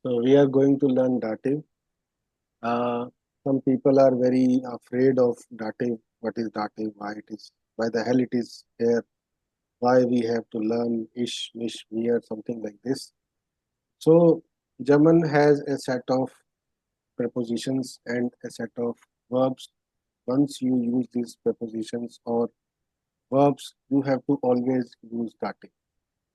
So we are going to learn Dative. Uh, some people are very afraid of Dative. What is Dative? Why the hell it is here? Why we have to learn ish, mish, mir, something like this. So German has a set of prepositions and a set of verbs. Once you use these prepositions or verbs, you have to always use dative.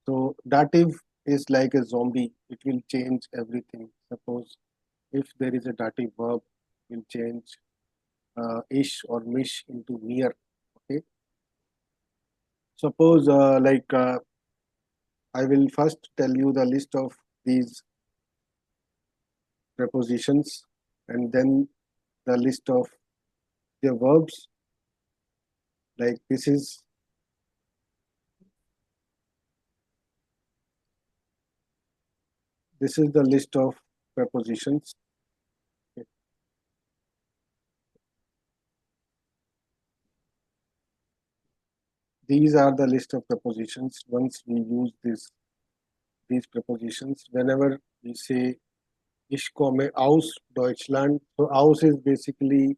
So dative is like a zombie. It will change everything. Suppose if there is a dative verb, it will change ish or mish into mir. Okay. Suppose I will first tell you the list of these prepositions and then the list of the verbs. Like this is the list of prepositions. These are the list of prepositions. Once we use these prepositions, whenever we say Ich komme aus Deutschland, so aus is basically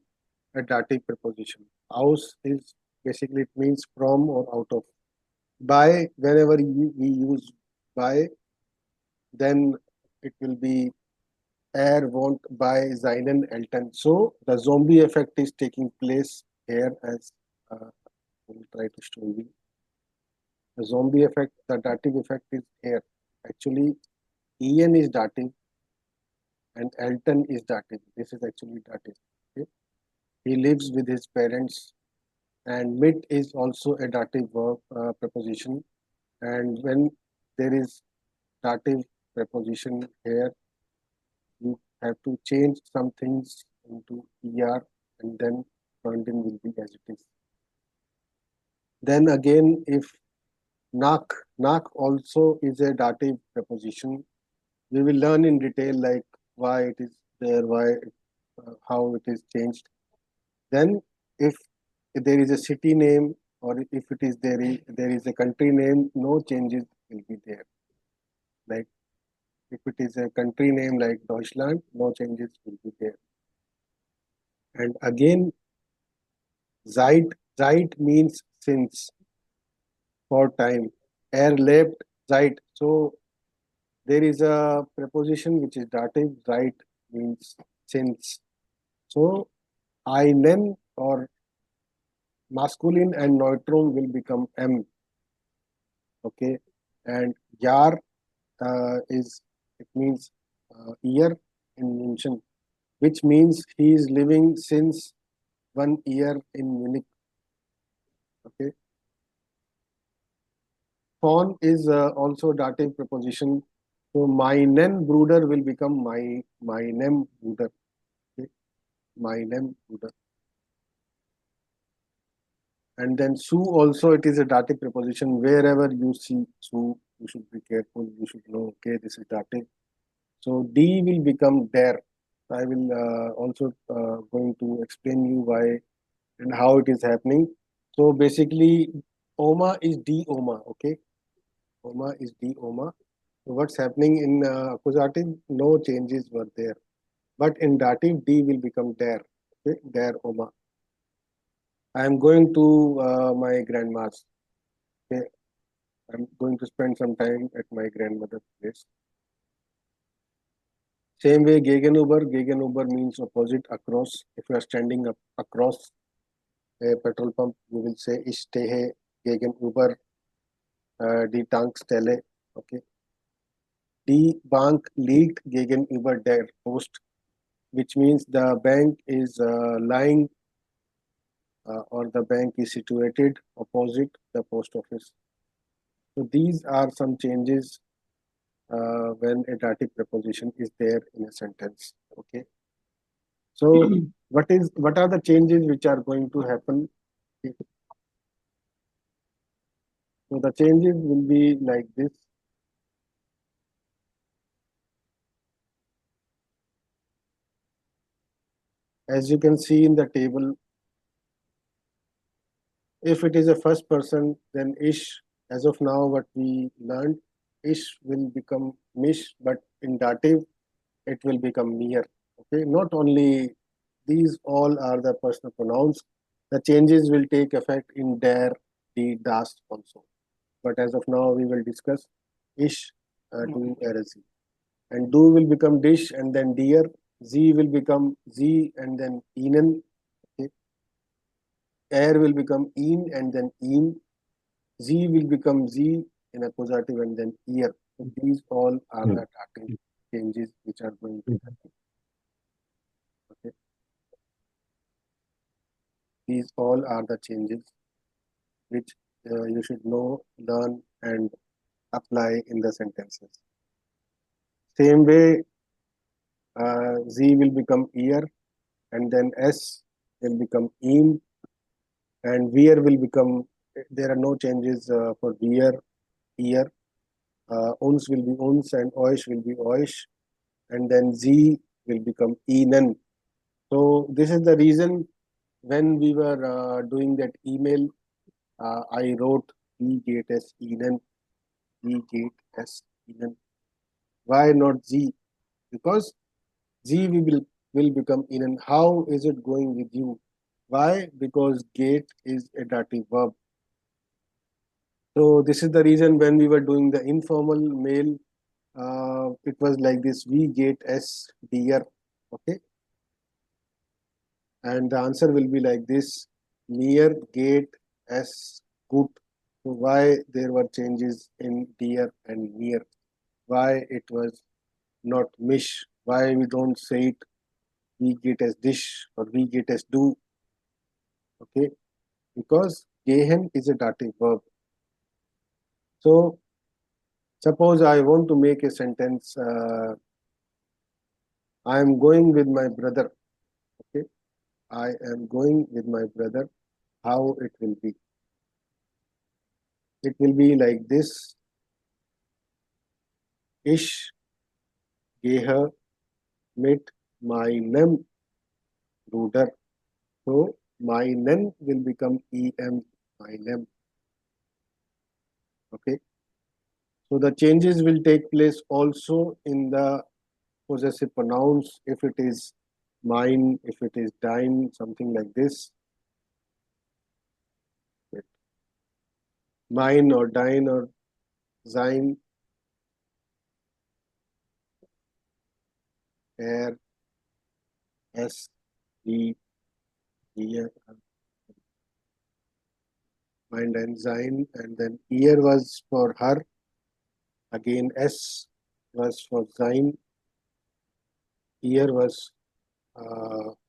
a dative preposition. Aus is basically it means from or out of. By, whenever we use by, then it will be er won't by seinen Eltern. So the zombie effect is taking place here as I will try to show you. The zombie effect, the dative effect is here. Actually, En is dative and Elton is dative. This is actually dative. Okay? He lives with his parents, and mit is also a dative verb preposition. And when there is dative preposition here, you have to change some things into er, and then London will be as it is. Then again, if nak also is a dative preposition. We will learn in detail like why it is there, how it is changed. Then, if there is a city name or if it is there is a country name, no changes will be there. Like if it is a country name like Deutschland, no changes will be there. And again, seit means since, for time. Erlebt, seit. So there is a preposition which is dative. Seit means since. So einen or masculine and neutrum will become M. Okay, and Yar is it means year in München, which means he is living since 1 year in Munich. Okay, Von is also dative preposition. So meinen Bruder will become meinem Bruder. Okay, meinem Bruder. And then su also it is a dative preposition. Wherever you see su, you should be careful. You should know, okay, this is dative. So D will become der. I will also going to explain you why and how it is happening. So basically, oma is D oma. Okay, oma is D oma. So what's happening in accusative? No changes were there, but in dative D will become der. Okay, der oma. I am going to my grandma's. Okay, I'm going to spend some time at my grandmother's place. Same way, gegenüber. Gegenüber means opposite, across. If you are standing up across a petrol pump, you will say, ich stehe gegenüber die Tankstelle. Okay. Die Bank liegt gegenüber der Post, which means the bank is lying or the bank is situated opposite the post office. So these are some changes when a dative preposition is there in a sentence. Okay. So what are the changes which are going to happen? So the changes will be like this. As you can see in the table, if it is a first person, then ish, as of now, what we learned, ish will become mish, but in dative, it will become mere. Okay, not only these all are the personal pronouns. The changes will take effect in der, die, das also. But as of now, we will discuss ish, du, er, sie. And do will become dish and then dear. Z will become z and then ihnen. Okay. Er will become in and then in. Z will become z in accusative and then ear. So these all are the dative changes which are going to happen. Okay. These all are the changes which you should know, learn, and apply in the sentences. Same way, Z will become ear, and then S will become in, and wear will become. There are no changes for wear, ear. Uns will be uns, and oish will be oish, and then Z will become enen. So this is the reason when we were doing that email, I wrote V gate as enen, V gate as enen. Why not Z? Because Z will become enen. How is it going with you? Why? Because gate is a dative verb. So this is the reason when we were doing the informal mail, it was like this: we gate s dear, okay, and the answer will be like this: near gate s good. So why there were changes in dear and near? Why it was not mish? Why we don't say it we get as dish or we get as do? Okay, because gehen is a dative verb. So suppose I want to make a sentence. I am going with my brother. Okay, I am going with my brother. How it will be? It will be like this: Ich gehe mit meinem Bruder. So meinen will become em, meinem. Okay. So the changes will take place also in the possessive pronouns if it is mine, if it is dein, something like this. Mine or dein or sein, er, es, die, ihr, mine, dein, sein, and then ihr was for her. Again, S was for sein. Ihr was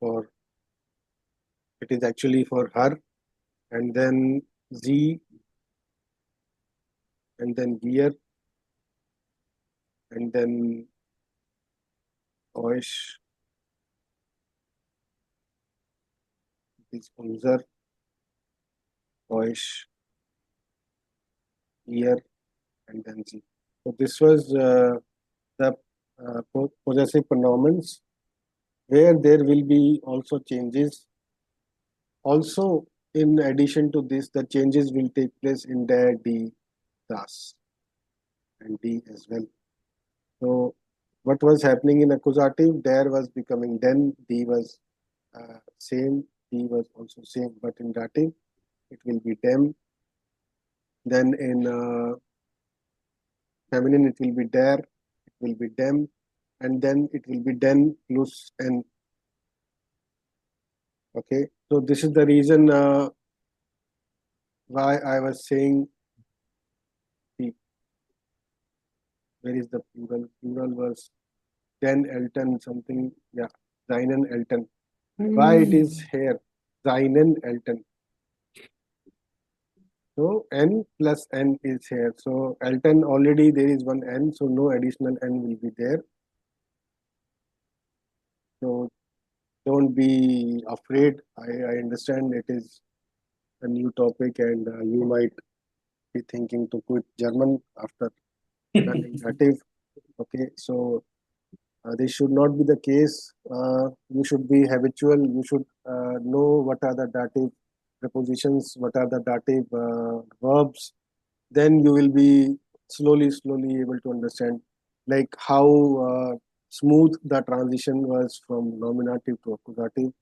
for, it is actually for her. And then Z, and then wir, and then euch, is unser, euch, ihr, and then Z. So this was the possessive pronouns where there will be also changes. Also, in addition to this, the changes will take place in der, die, das, and die as well. So what was happening in accusative? Der was becoming den, die was same, die was also same, but in dative it will be dem. Then in feminine it will be der, it will be dem, and then it will be den plus n. Okay, so this is the reason why I was saying where is the plural? Plural was den Elton something, yeah, seinen Elton. Why it is here? Seinen Elton. So n plus n is here. So Elton already there is one n, so no additional n will be there. So don't be afraid. I understand it is a new topic and you might be thinking to quit German after learning native. Okay, so this should not be the case. You should be habitual. You should know what are the dative prepositions, what are the dative verbs. Then you will be slowly able to understand like how smooth the transition was from nominative to accusative.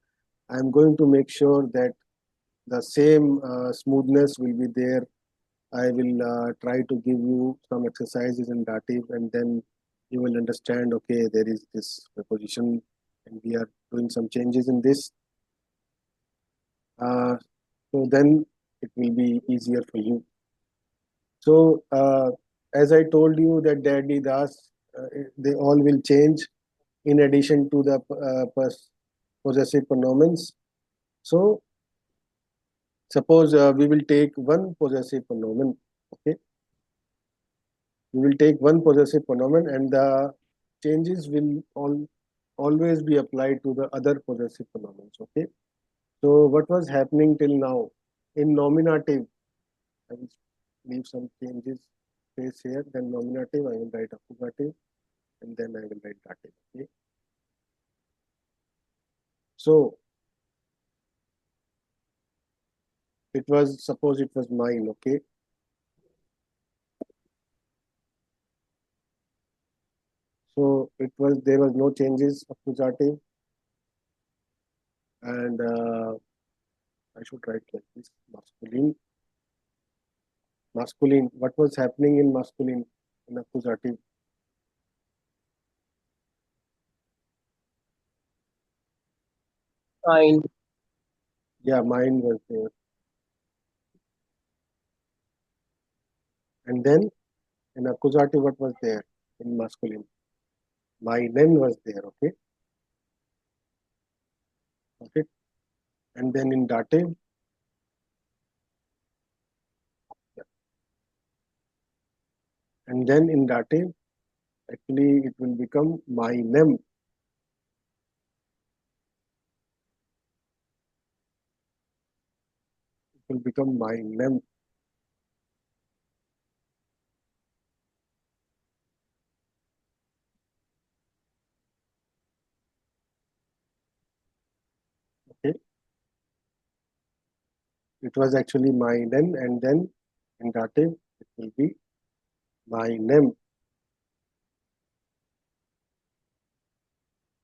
I am going to make sure that the same smoothness will be there. I will try to give you some exercises in Dative, and then you will understand, okay, there is this preposition and we are doing some changes in this. So then it will be easier for you. So as I told you that daddy, das, they all will change in addition to the possessive pronouns. So suppose we will take one possessive pronoun. Okay, we will take one possessive pronoun, and the changes will always be applied to the other possessive pronouns. Okay, so what was happening till now in nominative? I will leave some changes space here. Then nominative, I will write accusative, and then I will write dative. Okay, so it was, suppose it was mine. Okay, so it was, there was no changes accusative, and I should write like this: masculine. Masculine. What was happening in masculine in accusative? Sein. Yeah, mine was there. And then in accusative, what was there in masculine? Meinem was there. Okay, okay. And then in dative, and then in dative, actually it will become meinem. It will become meinem. Okay, it was actually meinem, and then in dative it will be meinem.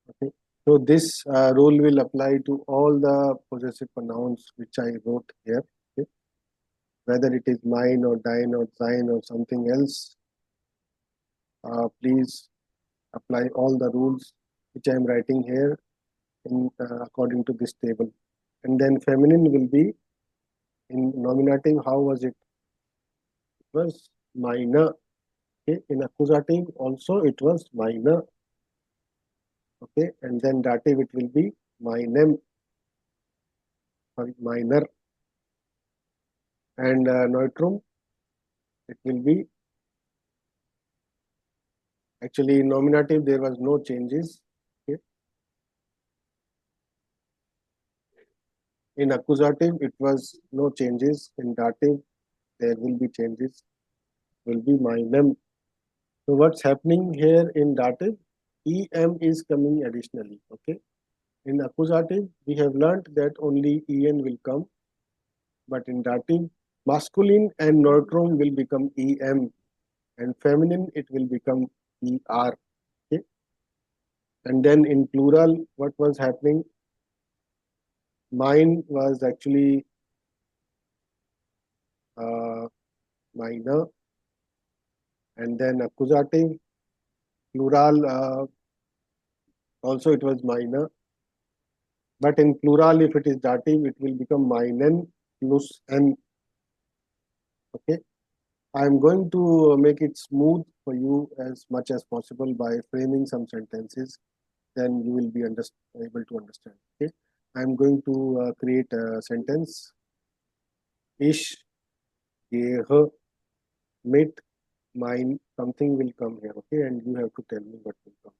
Okay, so this rule will apply to all the possessive pronouns which I wrote here. Okay, whether it is mine or dine or sein or something else, please apply all the rules which I am writing here in according to this table. And then feminine will be in nominative. How was it? It was minor. Okay, in accusative also it was minor. Okay, and then dative it will be meinem, sorry, minor, and neutrum it will be, actually in nominative there was no changes. Okay, in accusative it was no changes. In dative there will be changes. Will be meinem. So what's happening here in dative? em is coming additionally. Okay, in accusative we have learnt that only en will come, but in dative masculine and neutrum will become em, and feminine it will become er. Okay, and then in plural what was happening? Mine was actually uh, minor, and then accusative plural also it was minor, but in plural if it is dative it will become minen plus n. Okay, I am going to make it smooth for you as much as possible by framing some sentences. Then you will be able to understand. Okay, I am going to create a sentence. Ish, geh, mit, mine. Something will come here. Okay, and you have to tell me what will come.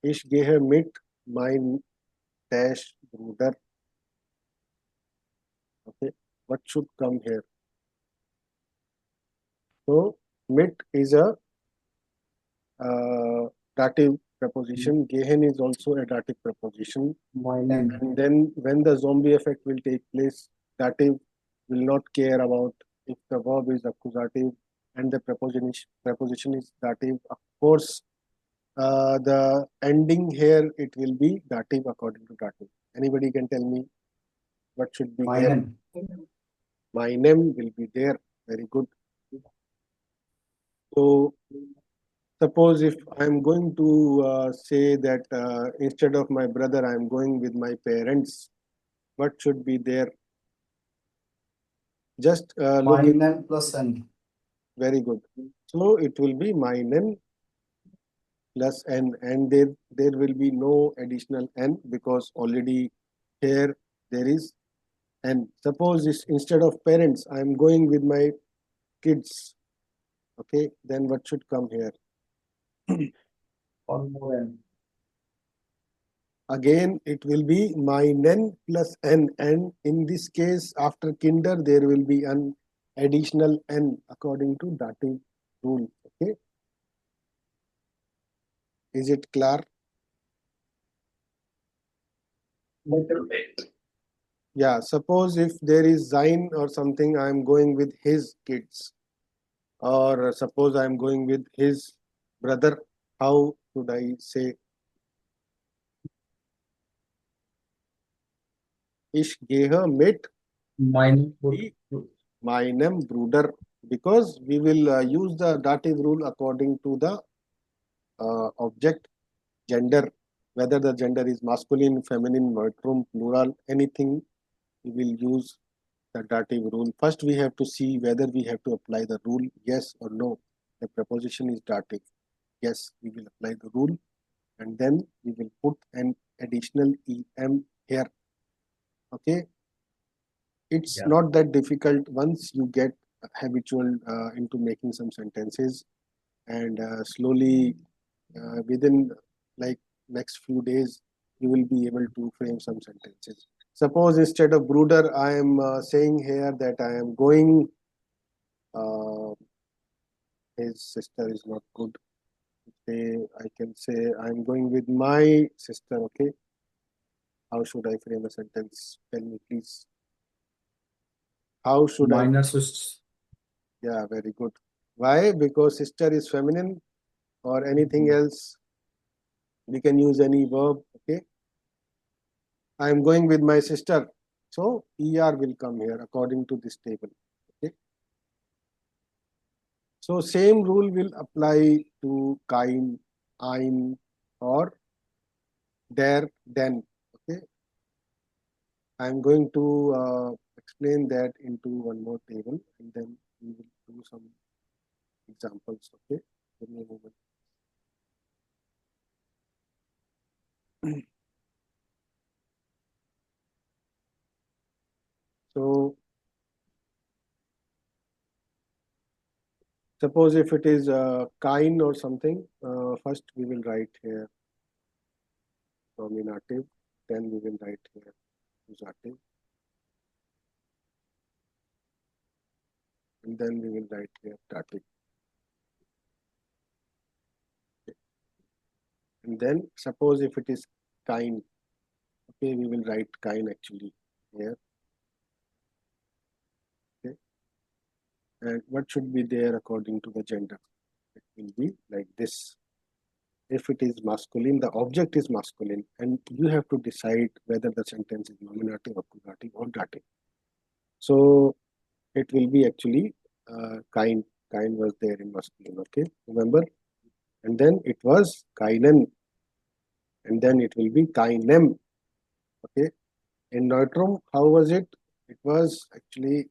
Ish, geh, mit, mine, dash, bruder. Okay, what should come here? So, mit is a dative preposition. Gehen is also a dative preposition. Meinem. And then when the zombie effect will take place, dative will not care about if the verb is accusative and the preposition is dative. Of course, the ending here, it will be dative according to dative. Anybody can tell me what should be here? meinem, Meinem will be there. Very good. So suppose if I'm going to say that instead of my brother, I'm going with my parents, what should be there? Just look in. meinem plus n. Very good. So it will be meinem plus n, and there will be no additional n because already here there is n. Suppose instead of parents, I'm going with my kids. Okay, then what should come here? One more n. Again, it will be meinen plus n, and in this case, after kinder, there will be an additional n according to dative rule. Okay, is it clear? Little bit. Yeah, suppose if there is sein or something, I am going with his kids, or suppose I am going with his brother. How should I say? Ich gehe mit Meinem die meinem Bruder, because we will use the dative rule according to the object gender, whether the gender is masculine, feminine, neutrum, plural, anything, we will use the dative rule. First, we have to see whether we have to apply the rule, yes or no. The preposition is dative. Yes, we will apply the rule, and then we will put an additional em here. Okay, it's not that difficult once you get habitual into making some sentences, and slowly within like next few days you will be able to frame some sentences. Suppose instead of brooder, I am saying here that I am going, uh, his sister is not good. Say, I can say I am going with my sister. Okay, how should I frame a sentence? Tell me please. How should I? minor sus. Yeah, very good. Why? Because sister is feminine, or anything else. We can use any verb. Okay, I am going with my sister. So ER will come here according to this table. Okay. So same rule will apply to kein, ein, or der, den. Okay. I am going to explain that into one more table, and then we will do some examples. Okay. Give me a moment. So suppose if it is kein or something, first we will write here nominative, then we will write here accusative, and then we will write here dative. And then suppose if it is kein, okay, we will write kein actually here. Okay, and what should be there according to the gender? It will be like this. If it is masculine, the object is masculine, and you have to decide whether the sentence is nominative, accusative, or dative. So it will be actually kein. Kein was there in masculine. Okay, remember, and then it was keinen, and then it will be keinem. Okay, in neutrum, how was it? It was actually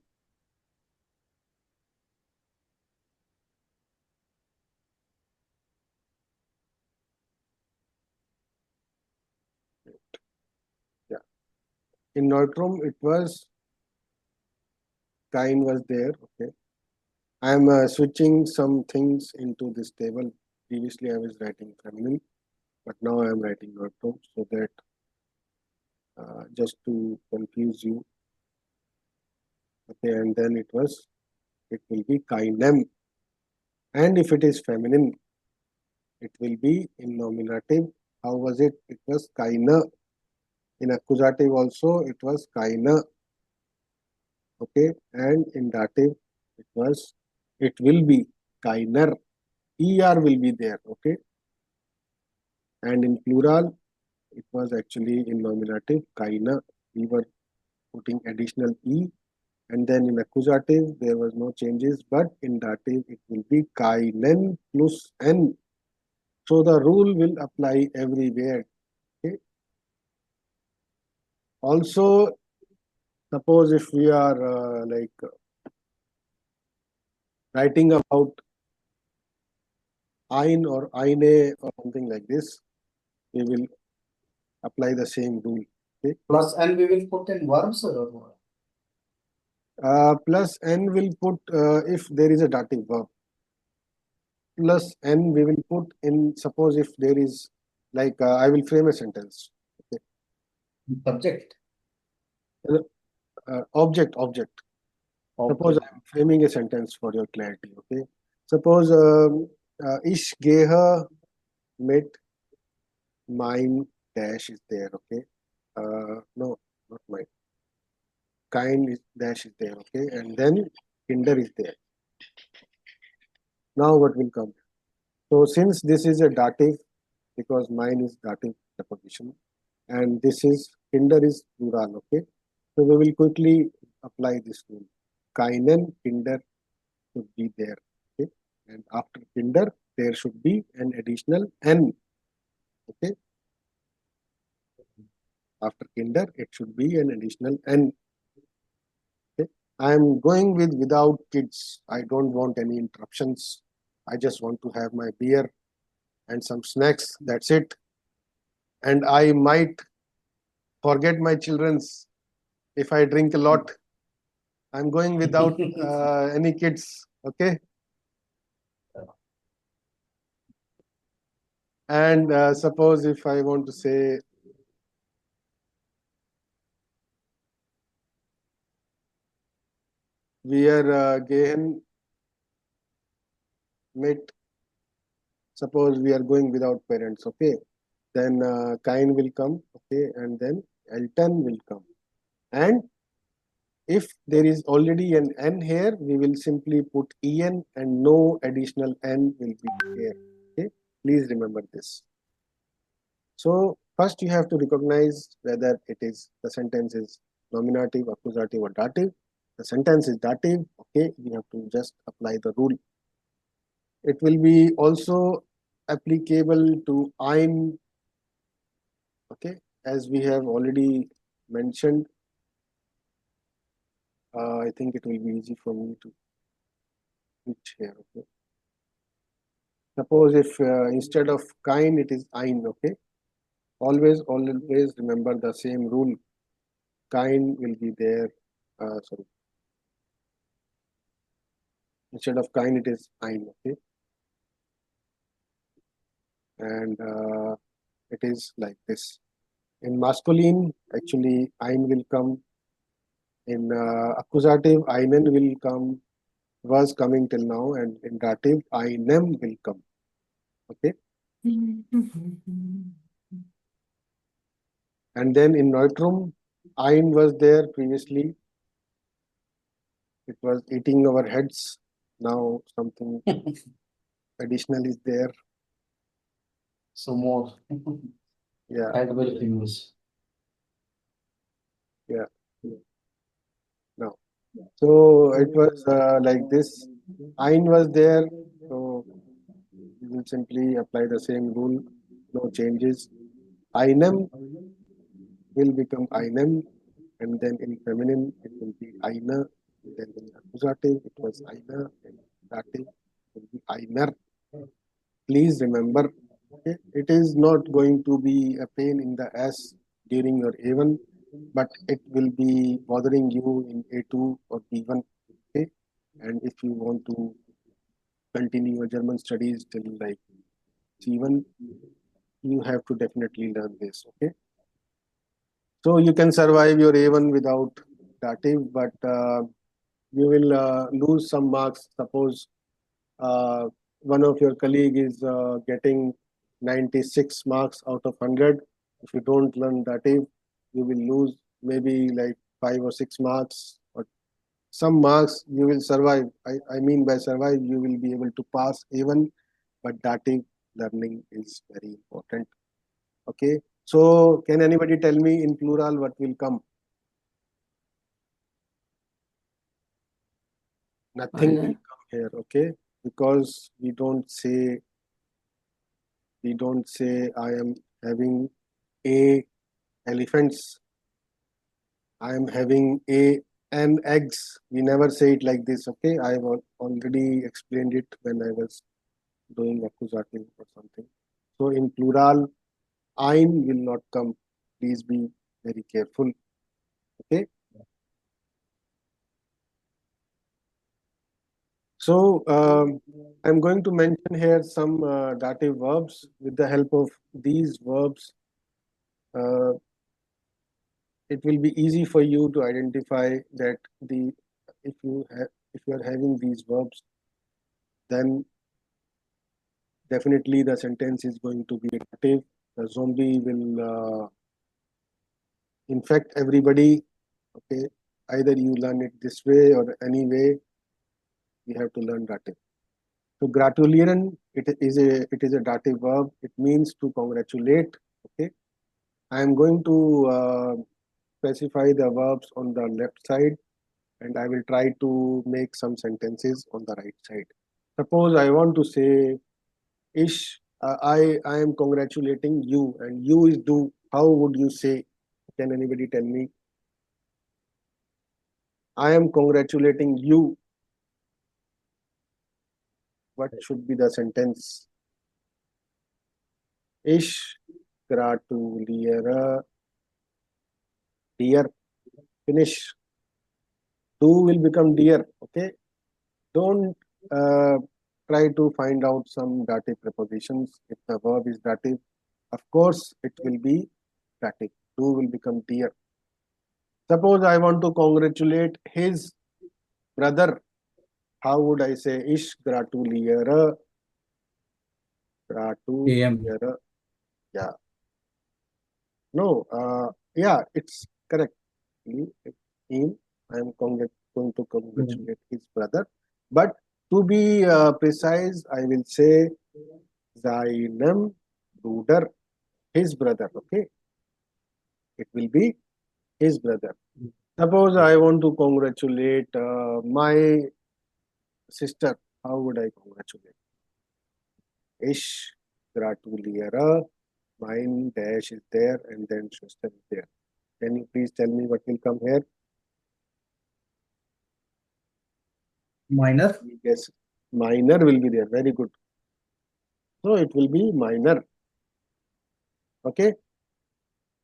yeah. In neutrum, it was kein was there. Okay, I am switching some things into this table. Previously, I was writing feminine, but now I am writing neutrum, so that just to confuse you. Okay, and then it will be keinem, and if it is feminine, it will be in nominative. How was it? It was keine. In accusative also, it was keine. Okay, and in dative, it will be keiner. Er will be there. Okay, And in plural, it was actually in nominative, kaina. We were putting additional e, and then in accusative there was no changes, but in dative it will be kainen plus n. So the rule will apply everywhere. Okay. Also, suppose if we are writing about ein or eine or something like this, we will apply the same rule. Okay. Plus n we will put in verbs or what? Plus n will put if there is a dative verb. Plus n we will put in, suppose if there is I will frame a sentence. Okay. Subject. Object. Suppose Okay. I am framing a sentence for your clarity. Okay. Suppose ich gehe mit mein dash is there. Okay. No, not mine. Kind is dash is there. Okay. And then kinder is there. Now what will come? So since this is a dative, because mine is dative preposition, and this is kinder is plural. Okay. So we will quickly apply this rule. Keinen kinder should be there. Okay. And after kinder, there should be an additional n. Okay. After kinder, it should be an additional n. Okay. I am going with without kids. I don't want any interruptions. I just want to have my beer and some snacks. That's it. And I might forget my children's if I drink a lot. I'm going without any kids. Okay. And suppose if I want to say wir gehen mit, suppose we are going without parents, okay, then kind will come, okay, and then Elton will come. And if there is already an n here, we will simply put en and no additional n will be here. Okay, please remember this. So first you have to recognize whether it is the sentence is nominative, accusative, or dative. The sentence is dative. Okay, you have to just apply the rule. It will be also applicable to ein. Okay, as we have already mentioned, I think it will be easy for me to switch here. Okay. Suppose if instead of kind it is ein. Okay. Always remember the same rule. Kind will be there. Sorry. Instead of kind, it is ein. Okay. And it is like this. In masculine, actually, ein will come. In accusative, einen will come, was coming till now, and in dative, einem will come. Okay. And then in neutrum, ein was there previously. It was eating our heads. Now something additional is there. So more. Yeah. Head will use. Yeah. Now, so it was like this. Ein was there, so we will simply apply the same rule, no changes. Einem will become einem, and then in feminine it will be eine. Then in accusative it was eine, and dative it will be einer. Please remember, okay, it is not going to be a pain in the ass during your A1, but it will be bothering you in A2 or B1. Okay, and if you want to continue your German studies till like C1, you have to definitely learn this. Okay, so you can survive your A1 without dative, but you will lose some marks. Suppose one of your colleague is getting 96 marks out of 100. If you don't learn dative, you will lose maybe like 5 or 6 marks, or some marks you will survive. I mean by survive, you will be able to pass even, but dative learning is very important. Okay. So can anybody tell me in plural what will come? Nothing will come here. Okay. Because we don't say I am having a elephants. I am having an eggs. We never say it like this. Okay. I have already explained it when I was doing accusative or something. So in plural, ein will not come. Please be very careful. Okay. So I'm going to mention here some dative verbs. With the help of these verbs, uh, it will be easy for you to identify that the if you are having these verbs, then definitely the sentence is going to be dative. The zombie will infect everybody. Okay, either you learn it this way or any way, you have to learn dative. So gratulieren, it is a dative verb. It means to congratulate. Okay, I am going to specify the verbs on the left side, and I will try to make some sentences on the right side. Suppose I want to say, Ish, I am congratulating you, and you is do. How would you say? Can anybody tell me? I am congratulating you. What should be the sentence? Ish gratuliere dear. Finish. Do will become dear. Okay. Don't uh, try to find out some dative prepositions. If the verb is dative, of course it will be dative. Do will become dear. Suppose I want to congratulate his brother. How would I say? Ish gratuliere. Gratuliere. Yeah. No. Yeah, it's correct. Him. I am going to congratulate his brother. But to be precise, I will say seinem Bruder, his brother. Okay, it will be his brother. Suppose I want to congratulate my sister. How would I congratulate? Ich gratuliere. Mein dash is there and then sister is there. Can you please tell me what will come here? Minor. Yes, minor will be there. Very good. So it will be minor. Okay.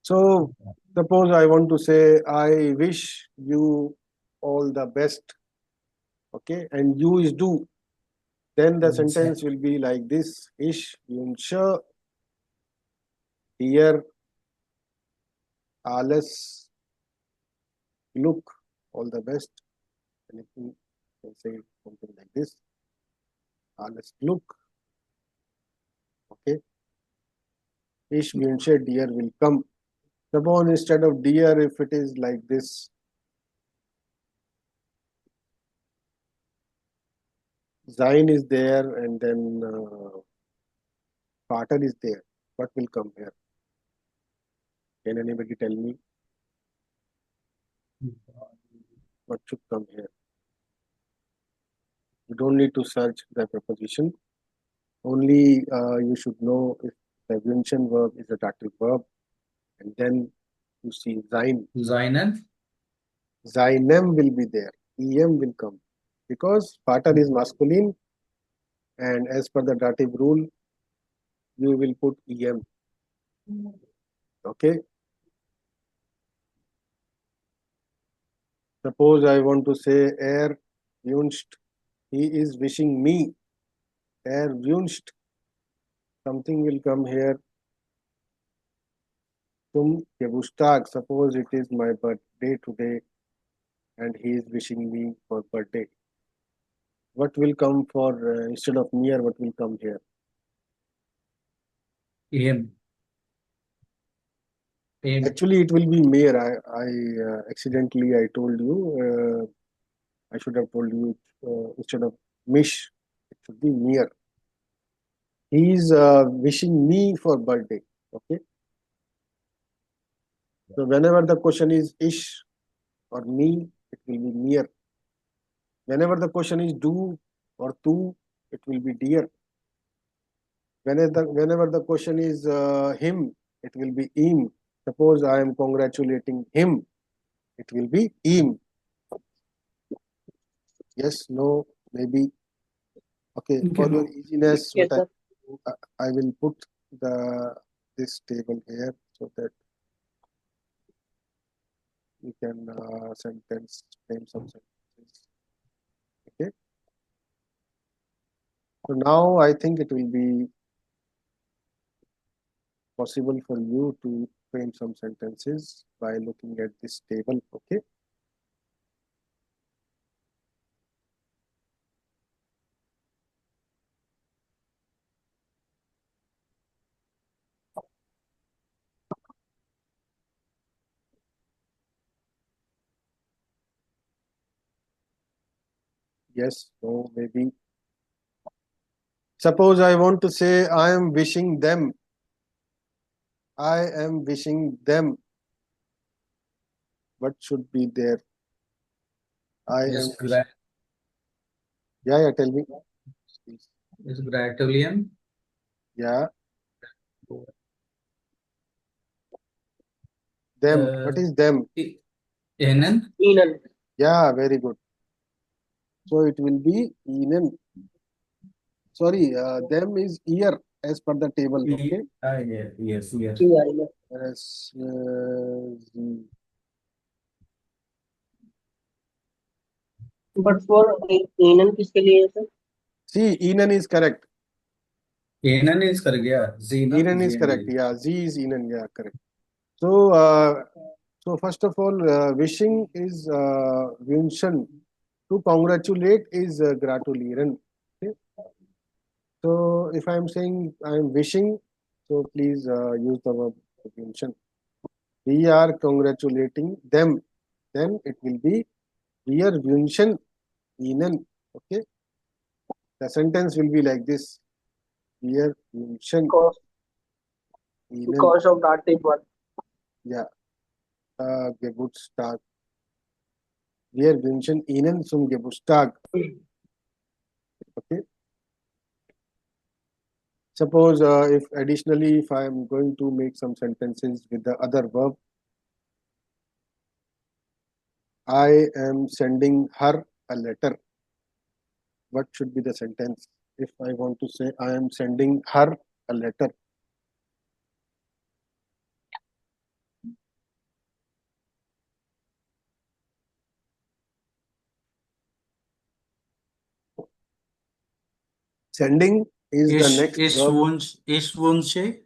So suppose I want to say, I wish you all the best. Okay. And you is do. Then the sentence will be like this. Ich wünsche dir alles Glück, all the best. Anything can say something like this. Alles Glück. Okay. Ich wünsche dir will come. Suppose instead of dear, if it is like this, sein is there and then Vater is there. What will come here? Can anybody tell me what should come here? You don't need to search the preposition. Only you should know if the Wünschen verb is a dative verb, and then you see sein. Seinen. Seinem will be there. Em will come because Vater is masculine, and as per the dative rule, you will put em. Okay. Suppose I want to say er wünscht. He is wishing me. Er wünscht. Something will come here. Tum Geburtstag. Suppose it is my birthday today and he is wishing me for birthday. What will come for instead of near? What will come here? Aim. Aim. Actually, it will be mere. I accidentally I told you. I should have told you instead of mish. It should be near. He is wishing me for birthday. Okay. So whenever the question is ish or me, it will be near. Whenever the question is do or tu, it will be dear. Whenever the question is him, it will be im. Suppose I am congratulating him, it will be im. Yes, no, maybe. Okay, for your easiness, Yes, sir. I will put the this table here so that you can frame some sentences. Okay. So now I think it will be possible for you to frame some sentences by looking at this table. Okay. Yes, no, maybe. Suppose I want to say I am wishing them. I am wishing them. What should be there? I Is am wishing. Yeah, tell me. Please. is Gratilian. Yeah, them. What is them? Enen. Enan. Yeah, very good. So it will be Enen. Sorry, them is ear as per the table. Okay. Yes, yes. Enan. As But for Enan किसके लिए है sir? see, Enen is correct. Enen is correct. Yeah. Zena. Enen is correct. ZND. Yeah, Z is Enen. Yeah, correct. So first of all, wishing is wünschen. To congratulate is gratulieren. Okay. So if I am saying I am wishing, so please use the verb wünschen. We are congratulating them. Then it will be wir wünschen ihnen. Okay. The sentence will be like this. Wir wünschen Because ihnen. of Dative one. Yeah. Geburtstag. Wir wünschen ihnen zum Geburtstag. Okay. Suppose if additionally, if I am going to make some sentences with the other verb, I am sending her a letter. What should be the sentence? If I want to say I am sending her a letter. Sending is the next verb. Ist Wünsche.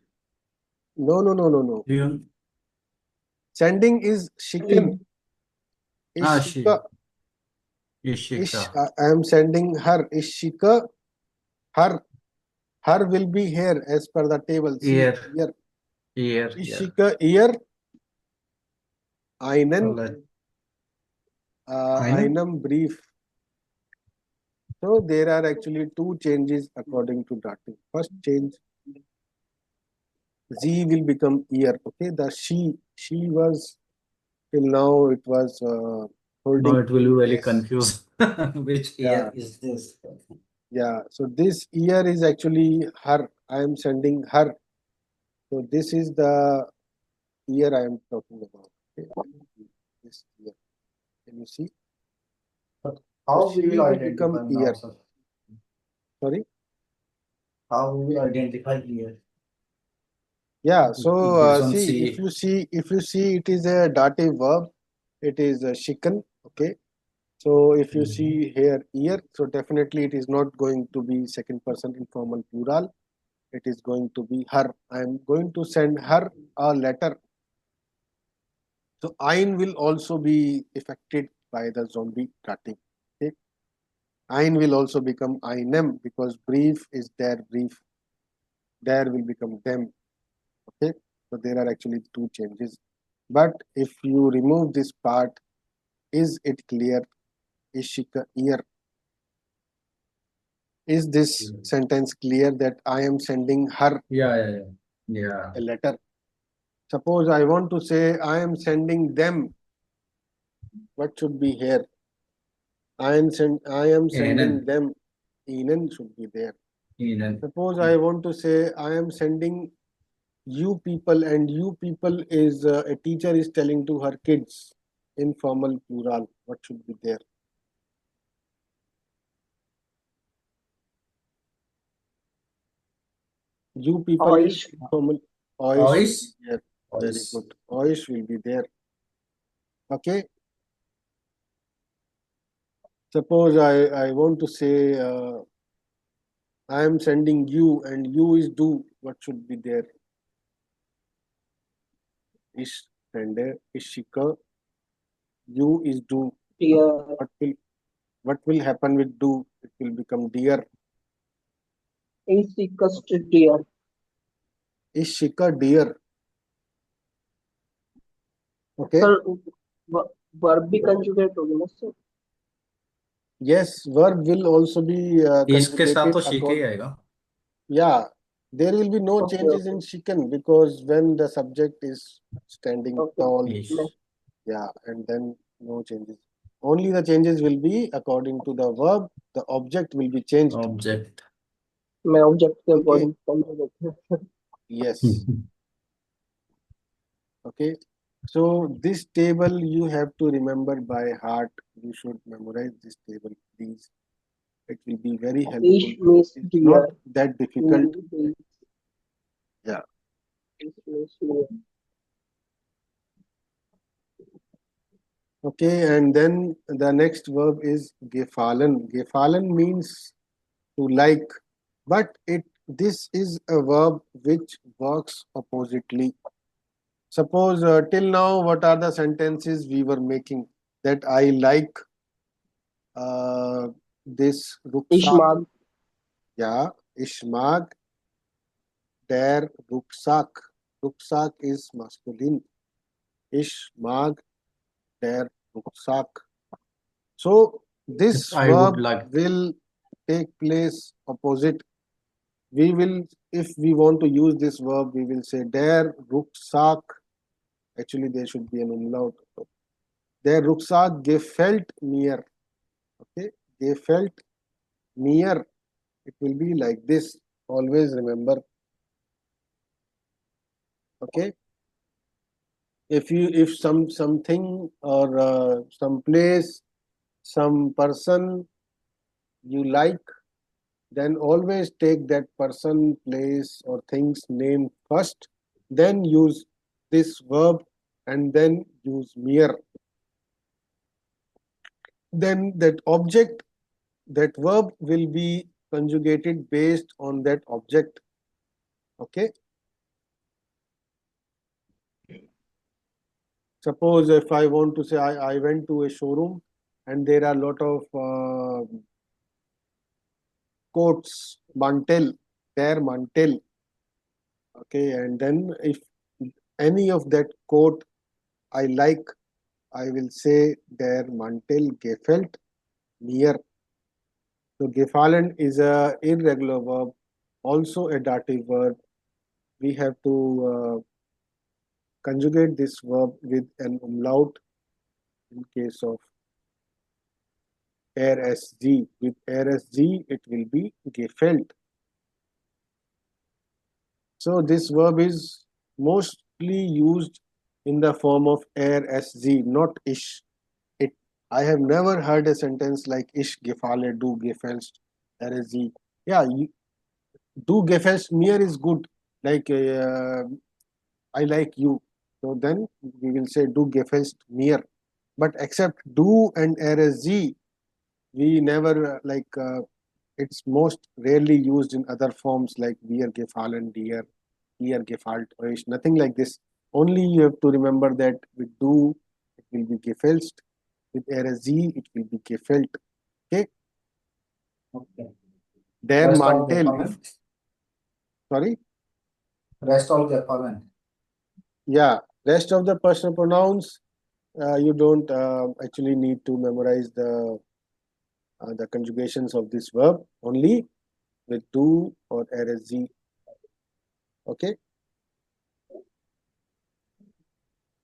No. Sending is schicken. Ah, Is schicke. Ishika. I am sending her. Is schicke her. Her will be here as per the table. See Ear. here. Ear. Is Yeah. schicke ear. Einen. Einem Brief. So there are actually two changes according to Dativ. First change, Z will become ear. Okay, the she was till now it was holding. Now it will be very yes. confused. Which Yeah. ear is this? Yeah. So this ear is actually her. I am sending her. So this is the ear I am talking about. Okay. This ear. Can you see? How So we will become identify now, ear. sir? Sorry. How we will identify ear? Yeah. So This one see, if you see, it is a dative verb. It is chicken. Okay. So if you see here ear, so definitely it is not going to be second person informal plural. It is going to be her. I am going to send her a letter. So ein will also be affected by the zombie dative. Okay. Ein will also become einem because brief is their brief. There will become them. Okay. So there are actually two changes. But if you remove this part, is it clear? Is she ear? Is this sentence clear that I am sending her Yeah. a letter? Suppose I want to say I am sending them. What should be here? I am sending Einen. them. Ihnen should be there. Ihnen. Suppose I want to say I am sending you people, and you people is a teacher is telling to her kids, informal plural. What should be there? You people is Euch. informal. Oish will Euch. be there. Very Euch. good. Oish will be there. Okay. Suppose I want to say I am sending you, and you is do. What should be there? Ish sender. Ishika. You is do. Dear. What will happen with do? It will become dear. Is equals to dear. Ishika dear. Okay. Sir, verb भी conjugate होगी ना sir? Yes, verb will also be इसके साथ conjugated तो शीके ही according. आएगा. Yeah, there will be no Okay, changes in okay, chicken because when the subject is standing okay. tall, Ish. yeah, and then no changes. Only the changes will be according to the verb. The object will be changed. Object. मैं object के Okay. according conjugate है. Yes. Okay. So this table you have to remember by heart. You should memorize this table, please. It will be very helpful. Ish means It's dear. not that difficult. Is Yeah. means dear. Okay, and then the next verb is gefallen. Gefallen means to like, but this is a verb which works oppositely. Suppose till now, what are the sentences we were making? That I like this Ich rucksack. mag. Yeah, ich mag der Rucksack. Rucksack is masculine. Ich mag der Rucksack. So this I would verb like. will take place opposite. We will, if we want to use this verb, we will say der Rucksack. Actually, there should be an umlaut. Der Rucksack gefällt mir. Okay, gefällt mir. It will be like this. Always remember. Okay. If something or some place, some person you like, then always take that person, place, or thing's name first, then use this verb, and then use mere. Then that object, that verb will be conjugated based on that object. Okay. Suppose if I want to say I went to a showroom and there are a lot of coats, mantel, their mantel. Okay, and then if any of that coat I like, I will say der Mantel gefällt mir. So gefallen is a irregular verb, also a dative verb. We have to conjugate this verb with an umlaut in case of RSG. With RSG, it will be gefällt. So this verb is mostly used in the form of RSG, not ish. I have never heard a sentence like "Ich gefalle, du gefällst." There is the yeah, du gefällst mir is good. Like I like you. So then we will say du gefällst mir. But except do and rsg, we never it's most rarely used in other forms like wir gefallen, dir, ihr gefällt euch. Nothing like this. Only you have to remember that with do it will be gefällst. With rsg it will be gefällt. Okay. Okay. Der Rest all Mantel. gefallen. Sorry. Rest all gefallen. Yeah. Rest of the personal pronouns, you don't actually need to memorize the conjugations of this verb. Only with do or rsg. Okay.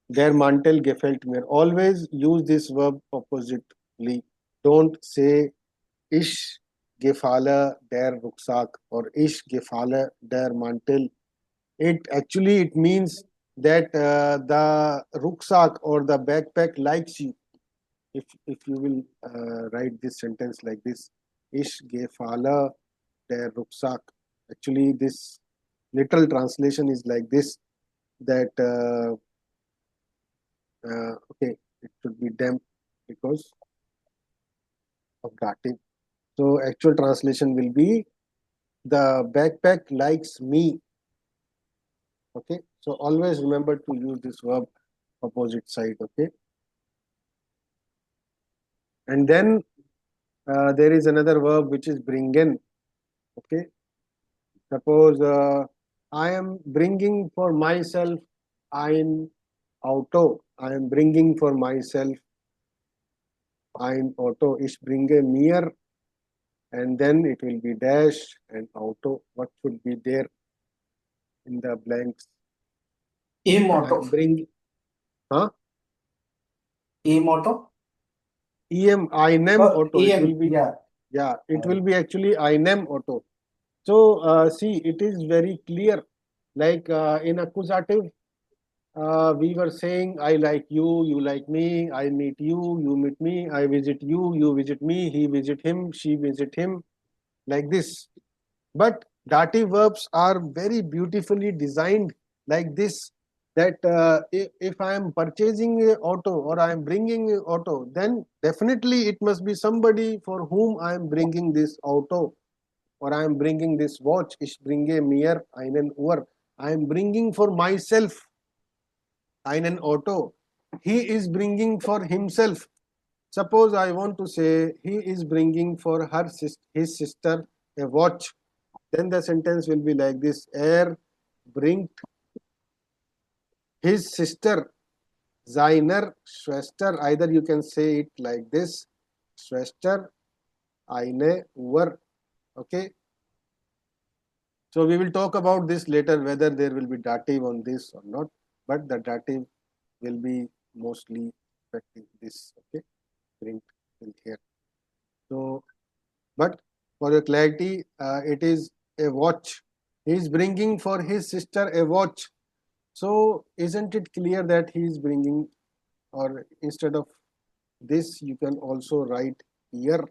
Der Mantel gefällt mir. Always use this verb oppositely. Don't say ich gefalle der Rucksack or ich gefalle der Mantel. It means that the rucksack or the backpack likes you. If you will write this sentence like this, ich gefalle der Rucksack. Actually, this literal translation is like this, that okay, it should be them because of dative. So actual translation will be the backpack likes me. Okay, so always remember to use this verb opposite side. Okay, and then there is another verb which is bringen. Okay, suppose I am bringing for myself ein Auto. I am bringing for myself ein Auto. Ich bringe mir, and then it will be dash and Auto. What should be there in the blanks? I Motto. am bringing, huh? Motto. Einem Auto. It will be, Yeah. it will be actually einem Auto. So see, it is very clear. Like in accusative, we were saying, I like you like me, I meet you meet me, I visit you visit me, he visit him, she visit him, like this. But dative verbs are very beautifully designed like this, that if I am purchasing a auto or I am bringing a auto, then definitely it must be somebody for whom I am bringing this auto, or I am bringing this watch. Ich bringe mir einen Uhr. I am bringing for myself einen Auto. He is bringing for himself. Suppose I want to say he is bringing for his sister a watch. Then the sentence will be like this: Er bringt his sister seiner Schwester. Either you can say it like this: Schwester eine Uhr. Okay. So we will talk about this later, whether there will be dative on this or not. But the dative will be mostly affecting this. Okay, print will here. So, but for your clarity, it is a watch. He is bringing for his sister a watch. So, isn't it clear that he is bringing, or instead of this, you can also write here.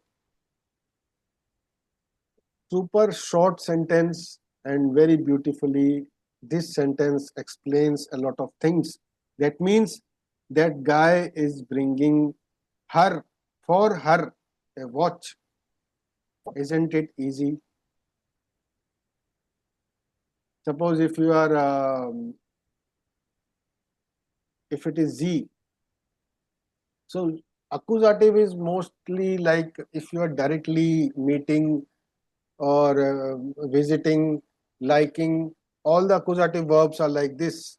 Super short sentence, and very beautifully this sentence explains a lot of things. That means that guy is bringing her, for her, a watch. Isn't it easy? Suppose if you are if it is Z, so accusative is mostly like if you are directly meeting or visiting, liking. All the accusative verbs are like this,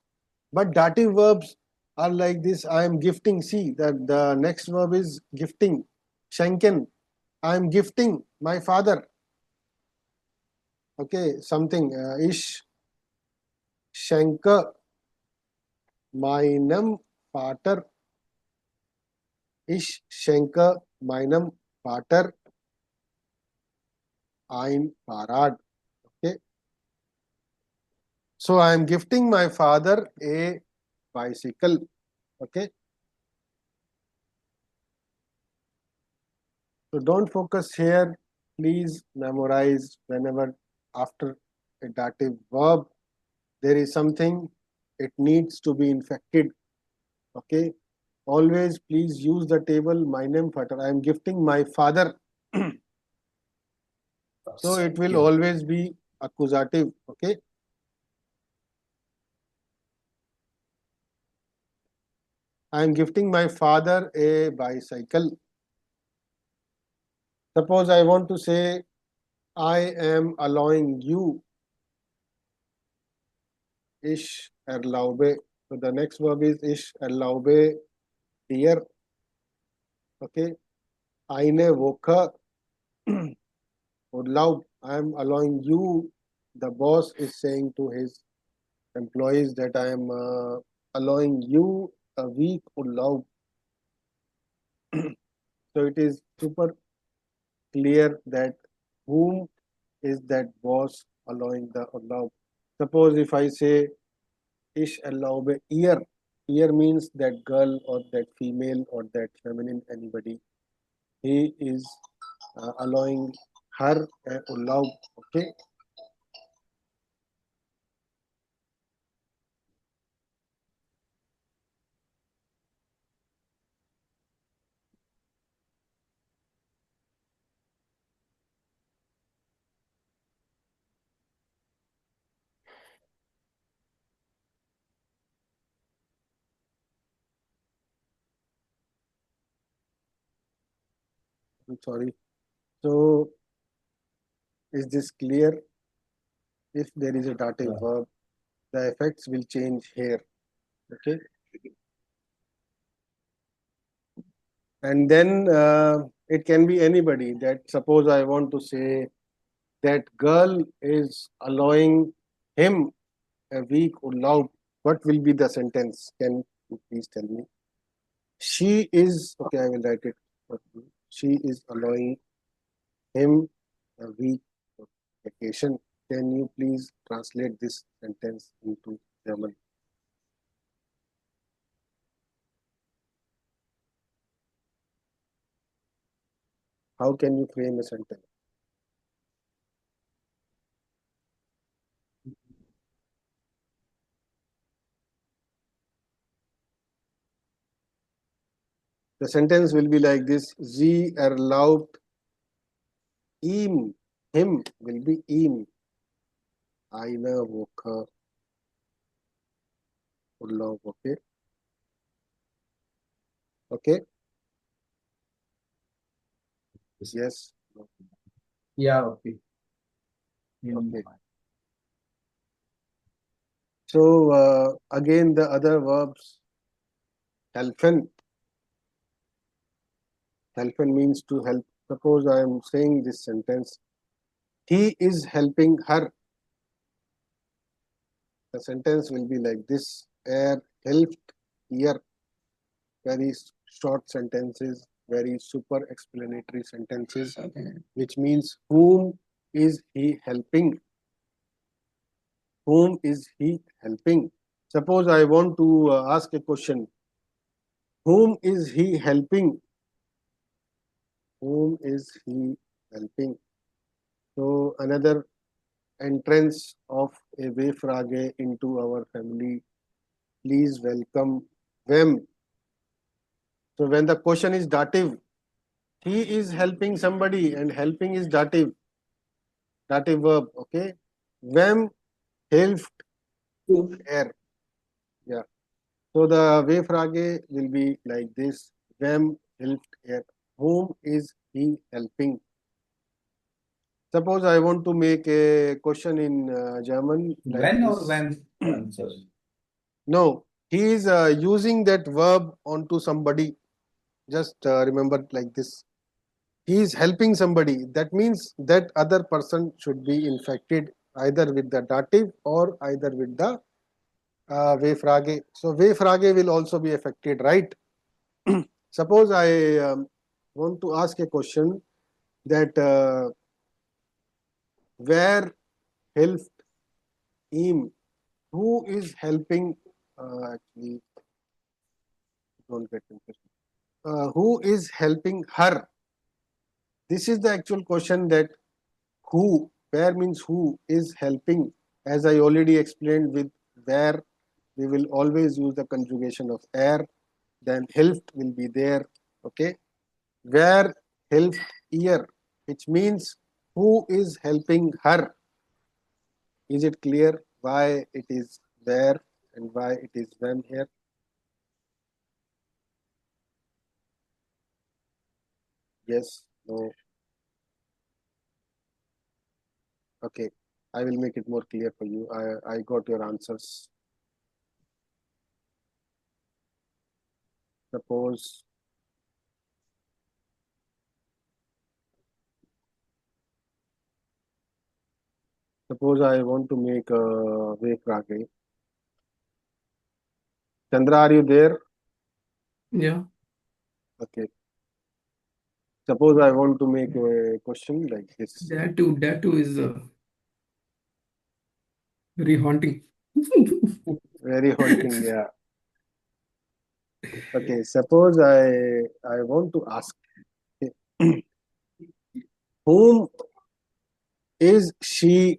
but dative verbs are like this: I am gifting. See that the next verb is gifting, schenken. I am gifting my father, okay, something. Ich schenke meinem Vater. Ich schenke meinem Vater ein Fahrrad. Okay. So I am gifting my father a bicycle. Okay. So don't focus here. Please memorize whenever after a dative verb there is something, it needs to be inflected. Okay. Always please use the table meinem Vater. I am gifting my father. So it will always be accusative. Okay. I am gifting my father a bicycle. Suppose I want to say, I am allowing you. Ich erlaube. So the next verb is ich erlaube dir. Okay. Eine Woche. Urlaub. I am allowing you. The boss is saying to his employees that I am allowing you a weak urlaub. So it is super clear that whom is that boss allowing the urlaub. Suppose if I say ish erlaube ihr. Ihr means that girl or that female or that feminine anybody. He is allowing her urlaub. Okay. I'm sorry. So is this clear? If there is a dative verb, the effects will change here. Okay. And then it can be anybody. That suppose I want to say that girl is allowing him a week urlaub. What will be the sentence? Can you please tell me? She is okay. I will write it. She is allowing him a week of vacation. Can you please translate this sentence into German? How can you frame a sentence? The sentence will be like this: Sie erlaubt ihm. Him will be ihm. Eine Woche Urlaub. Okay. Okay. Yes. No. Yeah, okay. Okay. So again, the other verbs, helfen. Helfen means to help. Suppose I am saying this sentence: he is helping her. The sentence will be like this: er hilft ihr. Very short sentences, very super explanatory sentences, which means whom is he helping? Whom is he helping? Suppose I want to ask a question: whom is he helping? Whom is he helping? So another entrance of a Wehfrage into our family. Please welcome them. So when the question is dative, he is helping somebody, and helping is dative verb. Okay. Wem hilft er. Yeah. So the Wehfrage will be like this: wem hilft er? Whom is he helping? Suppose I want to make a question in German. Like When this. or when? Sorry. No, he is using that verb onto somebody. Just remember like this: he is helping somebody. That means that other person should be infected either with the dative or either with the Wehfrage. So Wehfrage will also be affected, right? Suppose I want to ask a question that where hilft ihm? Who is helping? Actually, don't get interested. Who is helping her? This is the actual question, that who, where means who is helping. As I already explained, with where we will always use the conjugation of er, then hilft will be there. Okay. Where hilft ihr, which means who is helping her. Is it clear why it is where and why it is when here? Yes, no. Okay, I will make it more clear for you. I got your answers. Suppose I want to make a Wehfrage. Chandra, are you there? Yeah. Okay. Suppose I want to make a question like this. That too is very haunting. Very haunting, yeah. Okay, suppose I want to ask, whom is she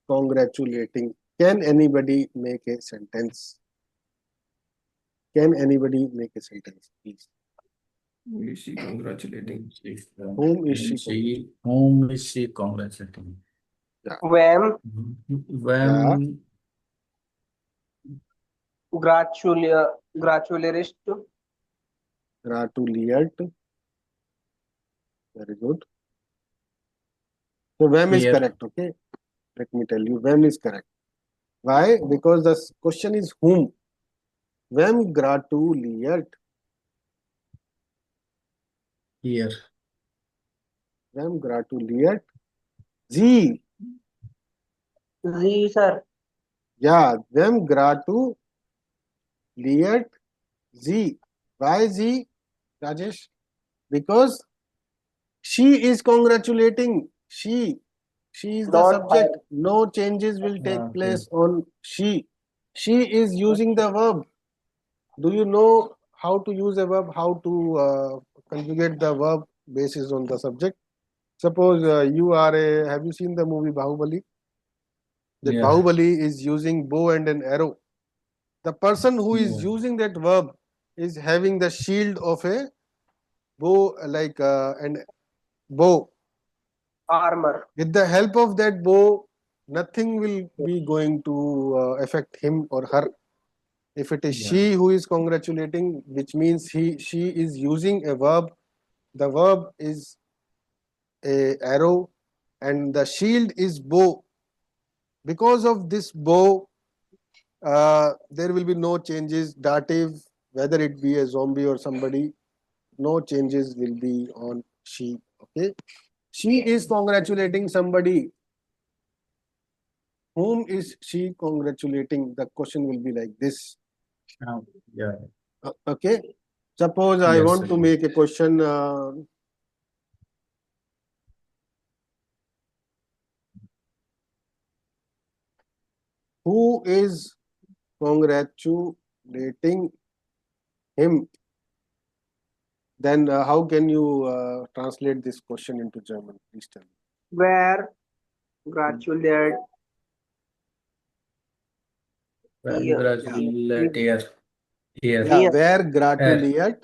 congratulating? Can anybody make a sentence? Can anybody make a sentence, please? Is she congratulating? Whom is she Whom is she congratulating? When When gratulierist Gratuliert. Very good. So Vem is here, correct, okay? Let me tell you, Vem is correct. Why? Because the question is whom. Vem gratuliert. here, Vem gratuliert. Sie. Ji sir Yeah, Vem gratuliert sie. Why sie, Rajesh? Because she is congratulating. She is the not subject. her. No changes will take Okay. place on she. She is using the verb. Do you know how to use a verb? How to conjugate the verb basis on the subject? Suppose you are a. Have you seen the movie Bahubali? That Yeah. Bahubali is using bow and an arrow. The person who is Yeah. using that verb is having the shield of a bow, like an bow. Armor. With the help of that bow, nothing will be going to affect him or her. If it is Yeah. she who is congratulating, which means she is using a verb, the verb is a arrow and the shield is bow. Because of this bow, there will be no changes. Dative, whether it be a zombie or somebody, no changes will be on she. Okay, she is congratulating somebody. Whom is she congratulating? The question will be like this. Yeah. Okay, suppose I Yes, want sir. to make a question. Who is congratulating him? Then how can you translate this question into German? Please tell me. Where gratuliert Congratulate here. Here. Yeah, Ian. where gratuliert?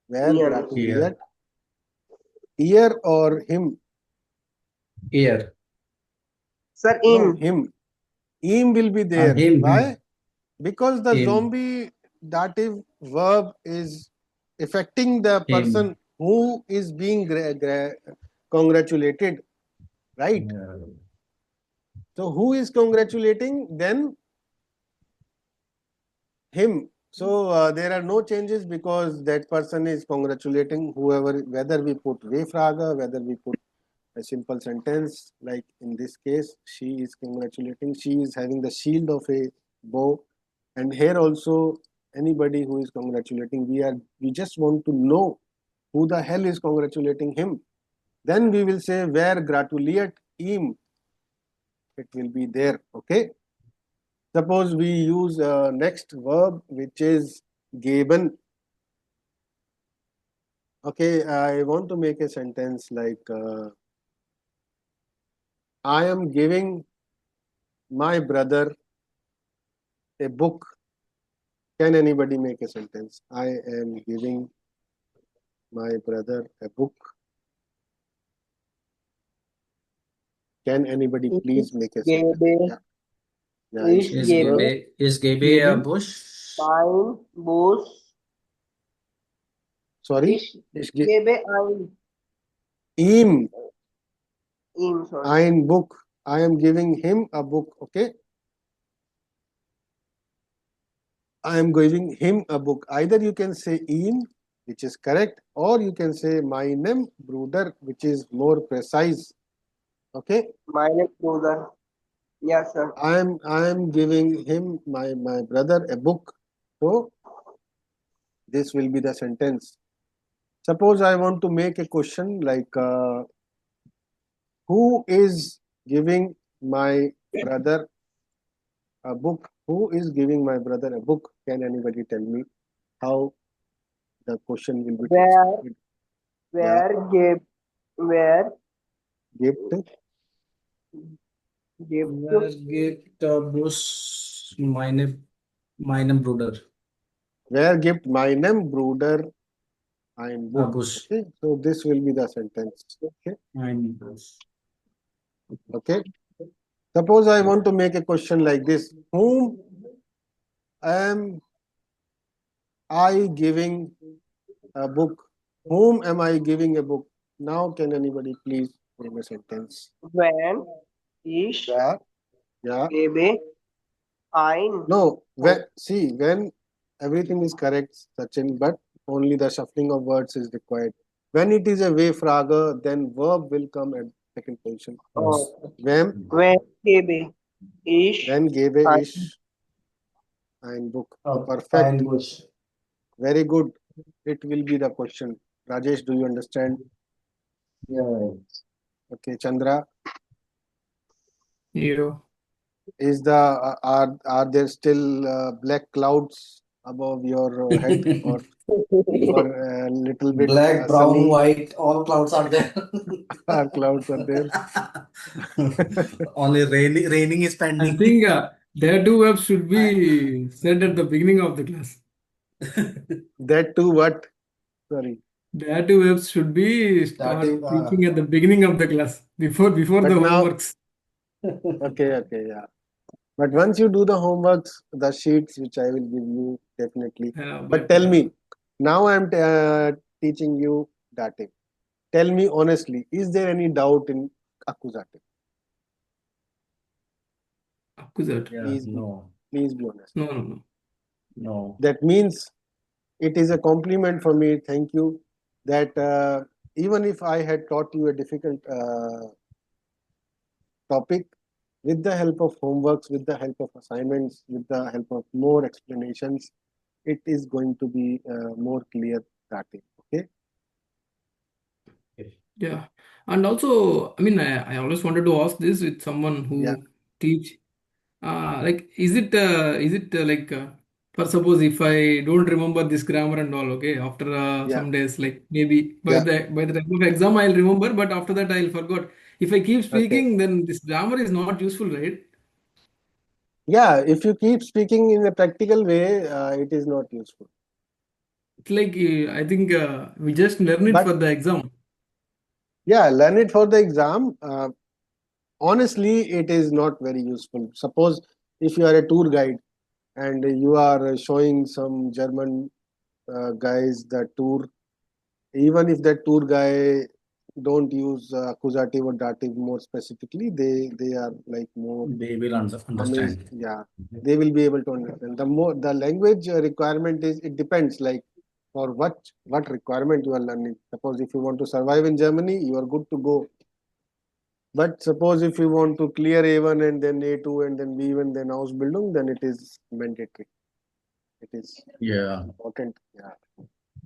Where Ian. gratuliert? Here or him? Here. Sir No, in him. Him will be there. Him. Why? Because the Him. zombie dative verb is affecting the Him. person who is being congratulated, right? Yeah. So who is congratulating? Then him. So there are no changes because that person is congratulating whoever, whether we put Refrage, whether we put a simple sentence, like in this case, she is congratulating, she is having the shield of a bow. And here also, anybody who is congratulating, we just want to know who the hell is congratulating him. Then we will say, where gratuliert ihm, it will be there, okay? Suppose we use next verb, which is geben. Okay, I want to make a sentence like, I am giving my brother a book. Can anybody make a sentence? I am giving my brother a book. Can anybody please make a sentence? gebe Yeah, ich Is gebe Gabe a geben. bush? ein Bus Sorry, ich gebe ihm ihm sorry ein book. I am giving him a book. Okay, I am giving him a book. Either you can say ihm, which is correct, or you can say meinem Bruder, which is more precise. Okay, meine Bruder. Yes sir. I am giving him my brother a book. So This will be the sentence. Suppose I want to make a question like, who is giving my brother a book? Who is giving my brother a book? Can anybody tell me how the question will be Where translated? where give where Gift. give Where gibt Bus meinem Bruder? Where gibt meinem Bruder ein Buch? Bus. Okay, so this will be the sentence. Okay, Mein Bus. okay. Suppose I want to make a question like this: whom am I giving a book? Whom am I giving a book? Now, can anybody please name a sentence? when ich Yeah, yeah. gebe ein No, when everything is correct, Sachin, but only the shuffling of words is required. When it is a way frage, then verb will come at second position. When gebe ich gebe ein ich ein Book. Ein Perfect. Bus. Very good. It will be the question. Rajesh, do you understand? Yeah. Okay, Chandra, Yeah. is the are there still black clouds above your head, or little bit Black, brown, sunny white, all clouds are there. clouds are there? Only raining is I pending. think there two verbs should be said at the beginning of the class. That too, what? Sorry. There two verbs should be start Dative, teaching at the beginning of the class before the But now, homeworks. okay, yeah. But once you do the homeworks, the sheets which I will give you definitely. But tell me, now I am teaching you dative. Tell me honestly, is there any doubt in accusative? Accusative. yeah, Please, no, please be honest. No. no. That means it is a compliment for me. Thank you. That even if I had taught you a difficult topic, with the help of homeworks, with the help of assignments, with the help of more explanations, it is going to be more clear dative. Okay. Yeah. And also, I mean, I always wanted to ask this with someone who Yeah. teach. Like, is it like, for suppose if I don't remember this grammar and all, okay, after Yeah. some days, like maybe Yeah. by the time of exam I'll remember, but after that I'll forgot. If I keep Okay. speaking, then this grammar is not useful, right? Yeah. If you keep speaking in a practical way, it is not useful. It's like I think we just learn it But for the exam. yeah, learn it for the exam. Honestly, it is not very useful. Suppose if you are a tour guide and you are showing some German guys the tour, even if that tour guy don't use accusative or dative more specifically, they are like more They will amazed. understand. Yeah, they will be able to understand. The language requirement is, it depends like for what requirement you are learning. Suppose if you want to survive in Germany, you are good to go. But suppose if you want to clear A1 and then A2 and then B1, then Ausbildung, then it is mandatory. It is Yeah. important. Yeah.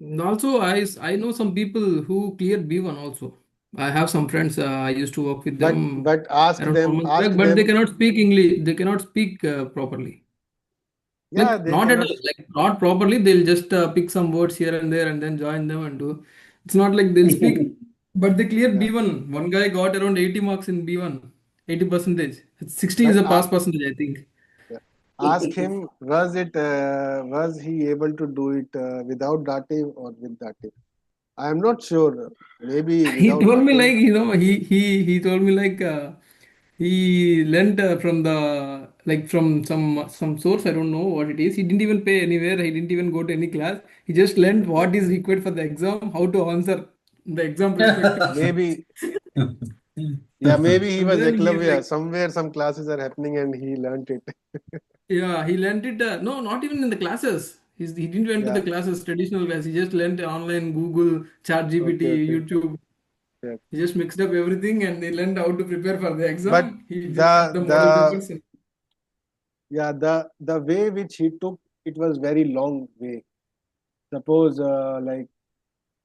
And also, I know some people who cleared B1 also. I have some friends. I used to work with them But ask around them, 1 month back, but they cannot speak English. They cannot speak properly. yeah, Like they not at cannot. all. Like not properly. They'll just pick some words here and there and then join them and do. It's not like they'll speak, but they cleared Yeah. B1. One guy got around 80 marks in B1. 80 percentage. 60 is But a pass percentage, I think. yeah. Ask him, was he able to do it without dative or with dative? I am not sure. Maybe He without told me dative. like he told me like he lent from the like from some source. I don't know what it is. He didn't even pay anywhere. He didn't even go to any class. He just learned Yeah. what is required for the exam, how to answer the exam perspective. Maybe, yeah, maybe he And was then he's Eklavya. like, Somewhere some classes are happening and he learnt it. yeah, he learned it. No, not even in the classes. He didn't went to the Yeah. classes, traditional class. He just learned online, Google, Chat Okay. GPT, Okay. YouTube. Yeah. He just mixed up everything and he learned how to prepare for the But exam. He just got the the model the papers. yeah the way which he took, it was very long way. Suppose like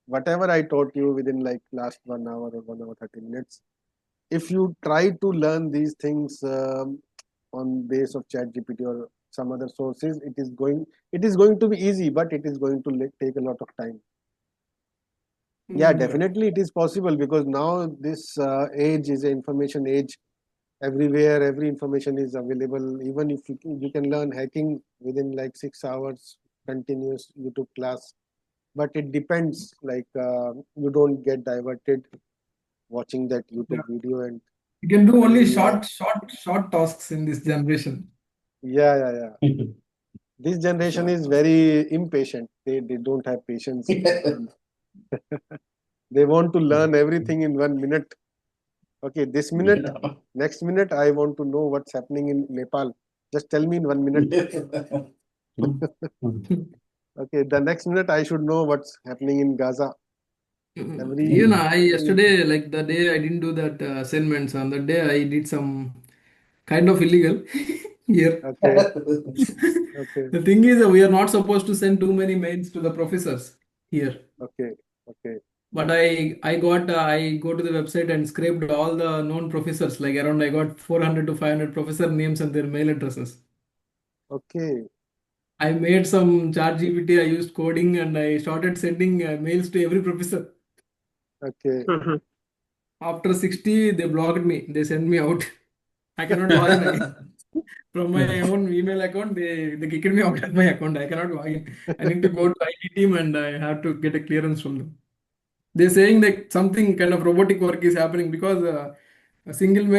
whatever I taught you within like last 1 hour or 1 hour 30 minutes, if you try to learn these things on base of ChatGPT or some other sources, it is going to be easy, but it is going to take a lot of time. Yeah, Yeah. definitely it is possible because now this age is an information age. Everywhere, every information is available. Even if you can learn hacking within like 6 hours continuous YouTube class. But it depends. Like you don't get diverted watching that Yeah. YouTube video and You can do only suddenly, short tasks in this generation. yeah, yeah, yeah. This generation is very impatient. They don't have patience, and they want to learn everything in 1 minute. Okay, this minute, next minute, I want to know what's happening in Nepal. Just tell me in 1 minute. Okay, the next minute I should know what's happening in Gaza. Even Every I every yesterday, like the day I didn't do that assignments, on that day I did some kind of illegal here. okay, okay, The thing is, we are not supposed to send too many mails to the professors here. okay, okay, But I go to the website and scraped all the known professors. Like around, I got 400 to 500 professor names and their mail addresses. okay, I made some chat GPT. I used coding and I started sending mails to every professor. okay. Mhm. After 60, they blocked me. They sent me out. I cannot log in again. From my own email account, they kicked me out of my account. I cannot log in. I need to go to IT team and I have to get a clearance from them. They're saying that something kind of robotic work is happening because a single mail